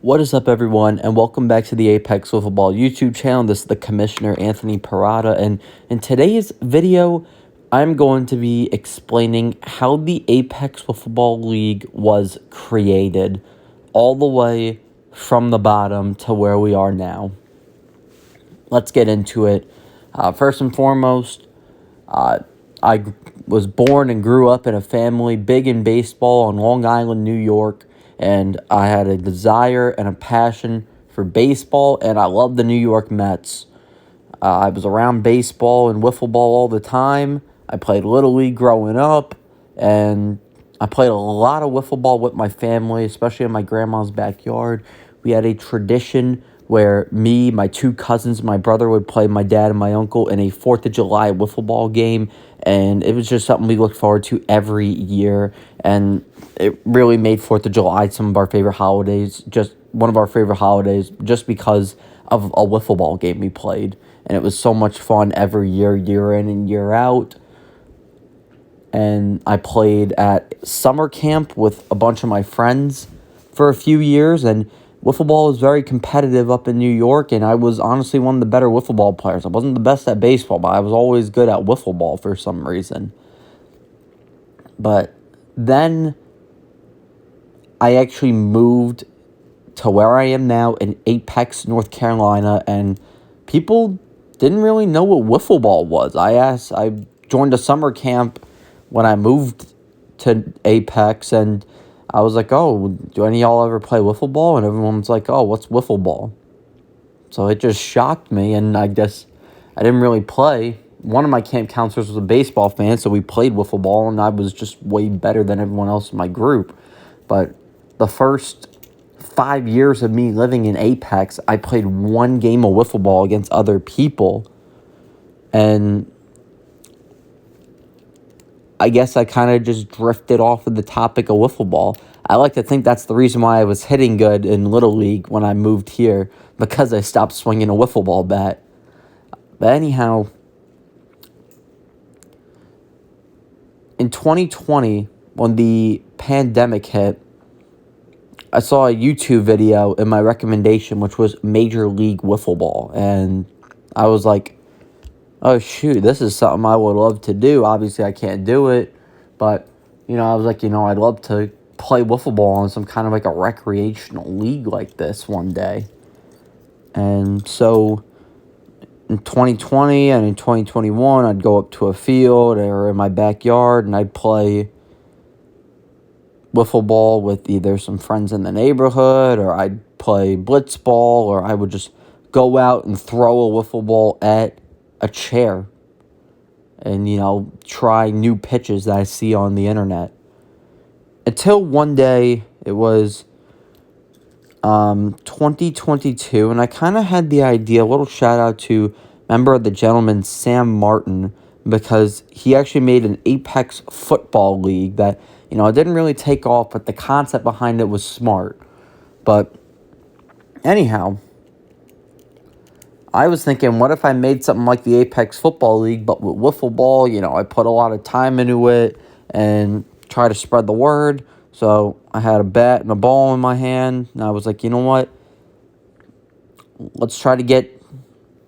What is up, everyone, and welcome back to the Apex Wiffle Ball YouTube channel. This is the Commissioner, Anthony Parada, and in today's video, I'm going to be explaining how the Apex Wiffle Ball League was created, all the way from the bottom to where we are now. Let's get into it. First and foremost, I was born and grew up in a family big in baseball on Long Island, New York. And I had a desire and a passion for baseball, and I loved the New York Mets. I was around baseball and wiffle ball all the time. I played Little League growing up, and I played a lot of wiffle ball with my family, especially in my grandma's backyard. We had a tradition where me, my two cousins, my brother would play my dad and my uncle in a 4th of July wiffle ball game, and it was just something we looked forward to every year, and it really made 4th of July some of our favorite holidays, just one of our favorite holidays, just because of a wiffle ball game we played, and it was so much fun every year, year in and year out. And I played at summer camp with a bunch of my friends for a few years, and wiffle ball was very competitive up in New York, and I was honestly one of the better wiffle ball players. I wasn't the best at baseball, but I was always good at wiffle ball for some reason. But then I actually moved to where I am now in Apex, North Carolina, and people didn't really know what wiffle ball was. I joined a summer camp when I moved to Apex, and I was like, oh, do any of y'all ever play wiffle ball? And everyone's like, oh, what's wiffle ball? So it just shocked me, and I guess I didn't really play. One of my camp counselors was a baseball fan, so we played wiffle ball, and I was just way better than everyone else in my group. But the first 5 years of me living in Apex, I played one game of wiffle ball against other people, and I guess I kind of just drifted off of the topic of wiffle ball. I like to think that's the reason why I was hitting good in Little League when I moved here, because I stopped swinging a wiffle ball bat. But anyhow, in 2020, when the pandemic hit, I saw a YouTube video in my recommendation, which was Major League Wiffle Ball, and I was like, oh, shoot, this is something I would love to do. Obviously, I can't do it, but, I was like, I'd love to play wiffle ball in some kind of like a recreational league like this one day. And so in 2020 and in 2021, I'd go up to a field or in my backyard, and I'd play wiffle ball with either some friends in the neighborhood, or I'd play blitz ball, or I would just go out and throw a wiffle ball at a chair and, try new pitches that I see on the internet. Until one day, it was 2022, and I kind of had the idea, a little shout out to member of the gentleman, Sam Martin, because he actually made an Apex football league that, it didn't really take off, but the concept behind it was smart. But anyhow, I was thinking, what if I made something like the Apex Football League, but with wiffle ball? I put a lot of time into it and try to spread the word. So I had a bat and a ball in my hand, and I was like, you know what? Let's try to get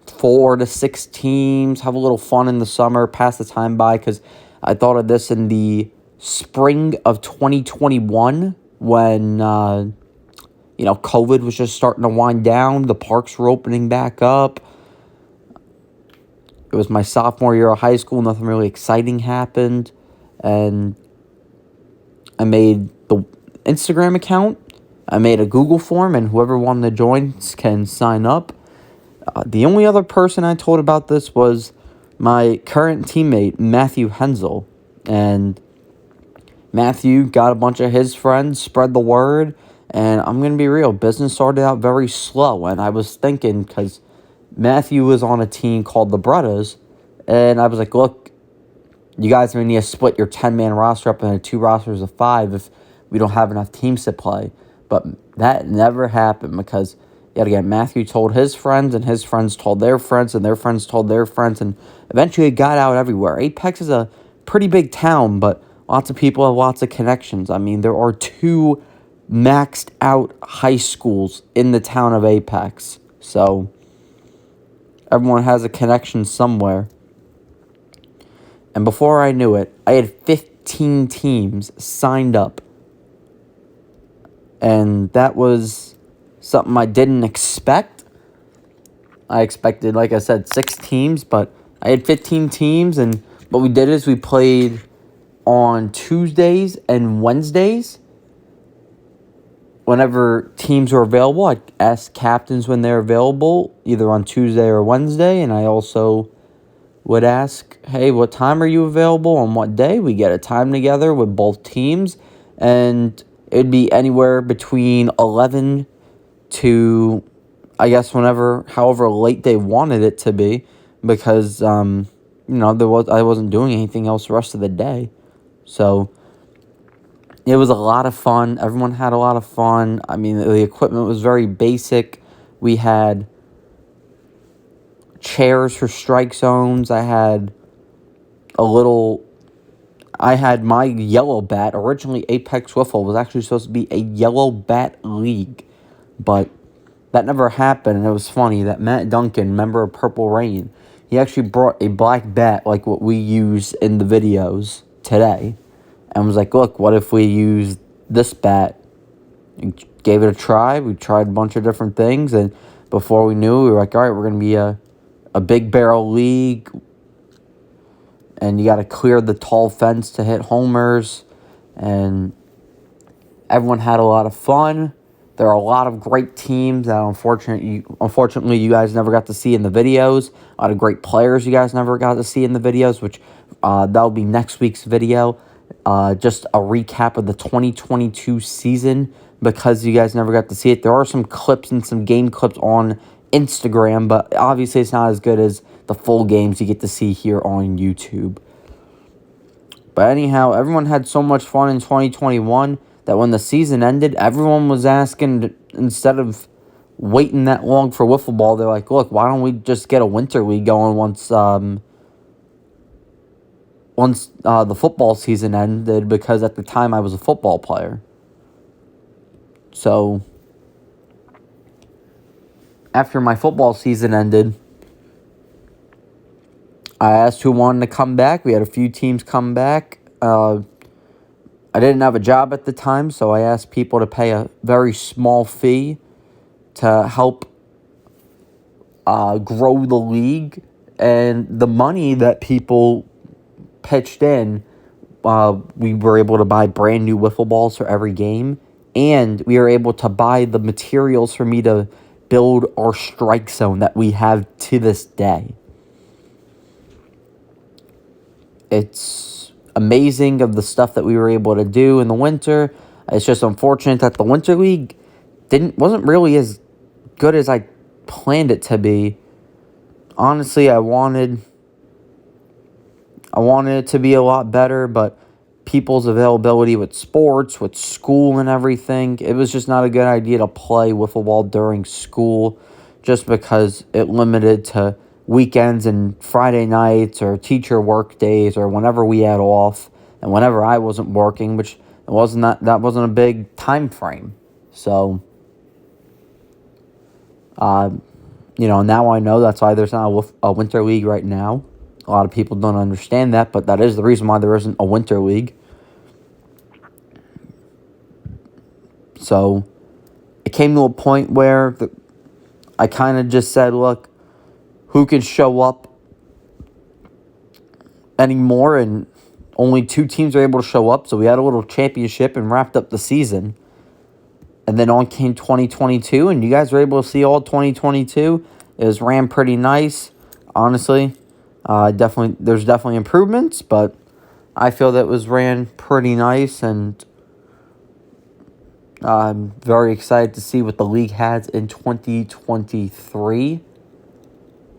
4 to 6 teams, have a little fun in the summer, pass the time by, because I thought of this in the spring of 2021 when COVID was just starting to wind down. The parks were opening back up. It was my sophomore year of high school. Nothing really exciting happened. And I made the Instagram account. I made a Google form, and whoever wanted to join can sign up. The only other person I told about this was my current teammate, Matthew Hensel. And Matthew got a bunch of his friends, spread the word. And I'm going to be real, business started out very slow, and I was thinking, because Matthew was on a team called the Brothers, and I was like, look, you guys are going to need to split your 10-man roster up into 2 rosters of 5 if we don't have enough teams to play. But that never happened, because, yet again, Matthew told his friends, and his friends told their friends, and their friends told their friends, and eventually it got out everywhere. Apex is a pretty big town, but lots of people have lots of connections. I mean, there are 2 maxed out high schools in the town of Apex. So everyone has a connection somewhere. And before I knew it, I had 15 teams signed up. And that was something I didn't expect. I expected, like I said, 6 teams, but I had 15 teams. And what we did is we played on Tuesdays and Wednesdays. Whenever teams were available, I asked captains when they're available, either on Tuesday or Wednesday. And I also would ask, hey, what time are you available on what day? We get a time together with both teams, and it'd be anywhere between 11 to, I guess, however late they wanted it to be, because, I wasn't doing anything else the rest of the day. So it was a lot of fun. Everyone had a lot of fun. I mean, the equipment was very basic. We had chairs for strike zones. I had my yellow bat. Originally, Apex Wiffle was actually supposed to be a yellow bat league, but that never happened. And it was funny that Matt Duncan, member of Purple Rain, he actually brought a black bat like what we use in the videos today, and was like, look, what if we use this bat? We gave it a try. We tried a bunch of different things, and before we knew, we were like, all right, we're going to be a big barrel league, and you got to clear the tall fence to hit homers, and everyone had a lot of fun. There are a lot of great teams that unfortunately you guys never got to see in the videos. A lot of great players you guys never got to see in the videos, which that'll be next week's video. Just a recap of the 2022 season, because you guys never got to see it. There are some clips and some game clips on Instagram, but obviously it's not as good as the full games you get to see here on YouTube. But anyhow, everyone had so much fun in 2021 that when the season ended, everyone was asking, instead of waiting that long for wiffle ball, they're like, look, why don't we just get a winter league going once the football season ended, because at the time I was a football player. So after my football season ended, I asked who wanted to come back. We had a few teams come back. I didn't have a job at the time, so I asked people to pay a very small fee to help grow the league. And the money that people pitched in, we were able to buy brand new wiffle balls for every game, and we were able to buy the materials for me to build our strike zone that we have to this day. It's amazing of the stuff that we were able to do in the winter. It's just unfortunate that the winter league wasn't really as good as I planned it to be. Honestly, I wanted it to be a lot better, but people's availability with sports, with school and everything, it was just not a good idea to play wiffle ball during school, just because it limited to weekends and Friday nights or teacher work days or whenever we had off and whenever I wasn't working, which that wasn't a big time frame. So now I know that's why there's not a winter league right now. A lot of people don't understand that, but that is the reason why there isn't a winter league. So it came to a point where I kind of just said, look, who can show up anymore? And only 2 teams were able to show up, so we had a little championship and wrapped up the season. And then on came 2022, and you guys were able to see all 2022. It was ran pretty nice, honestly. There's definitely improvements, but I feel that it was ran pretty nice, and I'm very excited to see what the league has in 2023,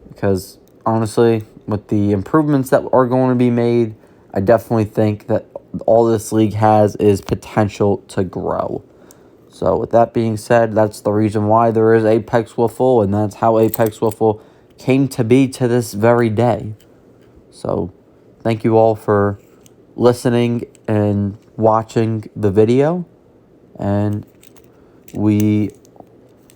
because honestly, with the improvements that are going to be made, I definitely think that all this league has is potential to grow. So with that being said, that's the reason why there is Apex Wiffle, and that's how Apex Wiffle came to be to this very day. So thank you all for listening and watching the video, and we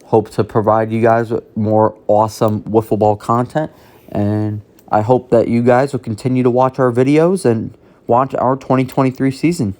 hope to provide you guys with more awesome wiffle ball content, and I hope that you guys will continue to watch our videos and watch our 2023 season.